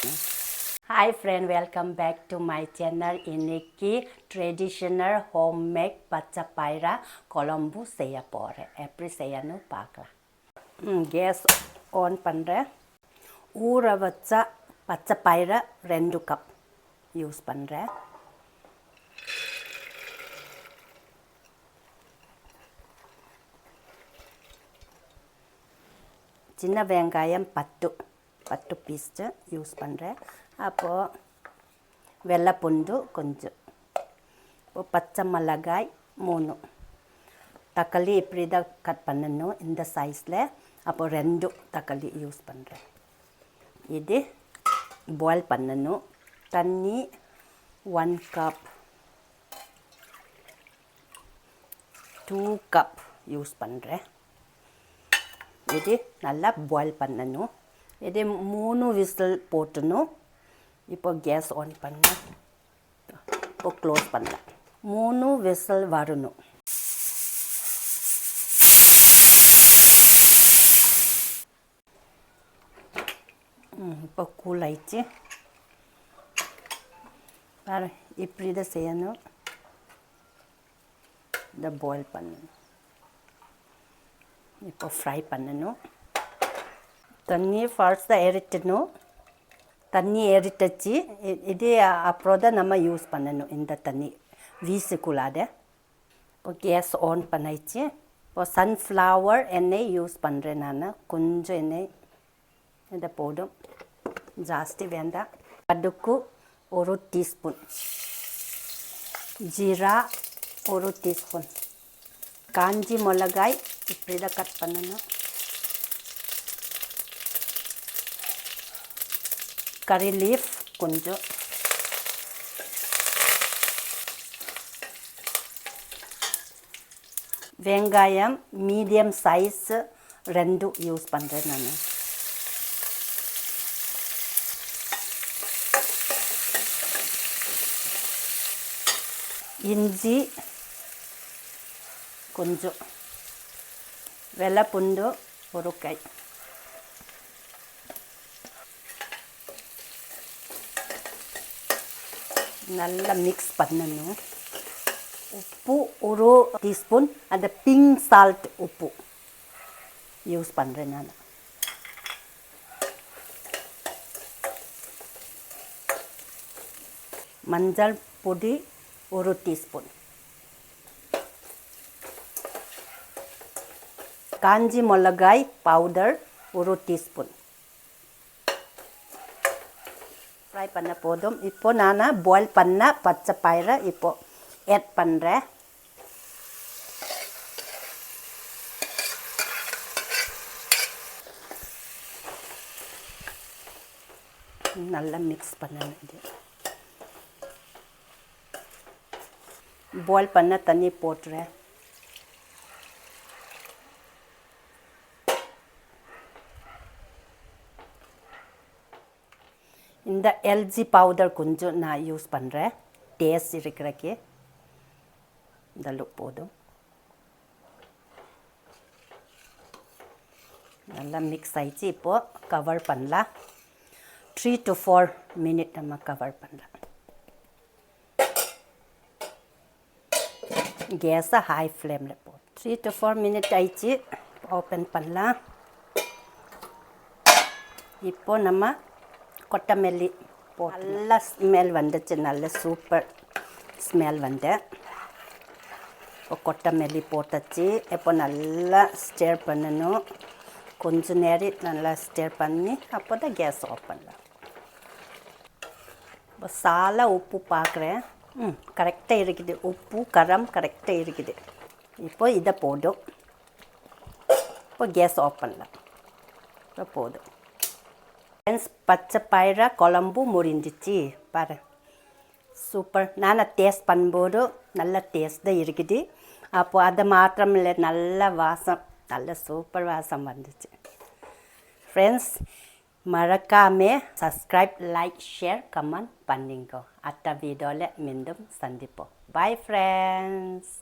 Hi friend, welcome back to my channel. இன்னைக்கு traditional homemade பச்சை பயிறு குழம்பு செய்ய போகிறேன். எப்படி செய்யணும் பார்க்கலாம். கேஸ் ஆன் பண்ணுறேன். ஊற வச்ச பச்சை பயிறு 2 கப் யூஸ் பண்ணுறேன். சின்ன வெங்காயம் 10 பீஸ் யூஸ் பண்ணுறேன். அப்போது வெள்ளைப்பூண்டு கொஞ்சம், இப்போது பச்சை மிளகாய் 3, தக்காளி இப்படி தான் கட் பண்ணணும் இந்த சைஸில். அப்போது 2 தக்காளி யூஸ் பண்ணுறேன். இது பாயில் பண்ணணும். தண்ணி 1 கப் 2 கப் யூஸ் பண்ணுறேன். இது நல்லா பாயில் பண்ணணும். இது 3 விசில் போட்டணும். இப்போ கேஸ் ஆன் பண்ண, இப்போ க்ளோஸ் பண்ணலாம். 3 விசில் வரணும். இப்போ கூல் ஆயிடுச்சு. பாரு, இப்படி தான் செய்யணும். இதை பாயில் பண்ணணும். இப்போ ஃப்ரை பண்ணணும். தண்ணி ஃபர்ஸ்ட் ஏறிட்டணும். தண்ணி ஏறிட்டச்சு. இது அப்புறம் தான் நம்ம யூஸ் பண்ணணும். இந்த தண்ணி வீசுக்குள்ளாத. இப்போ கேஸ் ஆன் பண்ணிச்சு. இப்போ சன்ஃப்ளவர் எண்ணெய் யூஸ் பண்ணுறேன் நான். கொஞ்சம் எண்ணெய் இதை போடும், ஜாஸ்தி வேண்டாம். கடுகு 1 டீஸ்பூன், ஜீரா 1 டீஸ்பூன், காஞ்சி மிளகாய் இப்படி தான் கட் பண்ணணும். கறி லீஃப் கொஞ்சம், வெங்காயம் மீடியம் சைஸ் 2 யூஸ் பண்ணுறேன் நான். இஞ்சி கொஞ்சம், வெள்ளைப்பூண்டு 1 கை. நல்லா மிக்ஸ் பண்ணணும். உப்பு 1 டீஸ்பூன், அந்த பிங்க் சால்ட் உப்பு யூஸ் பண்ணுறேன் நான். மஞ்சள் பொடி 1 டீஸ்பூன், காஞ்சி மிளகாய் பவுடர் 1 டீஸ்பூன். ஃப்ரை பண்ண போதும். இப்போ நான் பாயில் பண்ண பச்சை பயிரை இப்போ ஆட் பண்ணுறேன். நல்லா மிக்ஸ் பண்ணணும். இது பாயில் பண்ண தண்ணி போட்டுறேன். இந்த எல்ஜி பவுடர் கொஞ்சம் நான் யூஸ் பண்ணுறேன், டேஸ்ட் இருக்கிறக்கு. இந்த லுக் போதும். நல்லா மிக்ஸ் ஆயிடுச்சு. இப்போது கவர் பண்ணலாம். 3 to 4 மினிட் நம்ம கவர் பண்ணலாம். கேஸை ஹை ஃப்ளேமில் போடு. 3 to 4 மினிட் ஆயிடுச்சு. ஓப்பன் பண்ணலாம். இப்போது நம்ம கொத்தமல்லி போட்டு நல்லா ஸ்மெல் வந்துச்சு. நல்ல சூப்பர் ஸ்மெல் வந்து. இப்போ கொத்தமல்லி போட்டாச்சு. இப்போ நல்லா ஸ்டேர் பண்ணணும். கொஞ்சம் நேரம் நல்லா ஸ்டேர் பண்ணி அப்போ தான் கேஸ் ஆஃப் பண்ணலாம். இப்போ சாலை உப்பு பார்க்குறேன். கரெக்டாக இருக்குது. உப்பு காரம் கரெக்டாக இருக்குது. இப்போ இதை போடும். இப்போ கேஸ் ஆஃப் பண்ணலாம். இப்போ போதும். பச்சை பயிறு குழம்பு முடிஞ்சிச்சு. பாரு, சூப்பர். நான் டேஸ்ட் பண்ணும்போது நல்ல டேஸ்ட் தான் இருக்குது. அப்போது அது மாத்திரம் இல்லை, நல்ல வாசம், நல்ல சூப்பர் வாசம் வந்துச்சு. ஃப்ரெண்ட்ஸ், மறக்காமல் சப்ஸ்கிரைப், லைக், ஷேர், கமெண்ட் பண்ணிங்கோ. அடுத்த வீடியோவில் மீண்டும் சந்திப்போம். Bye friends.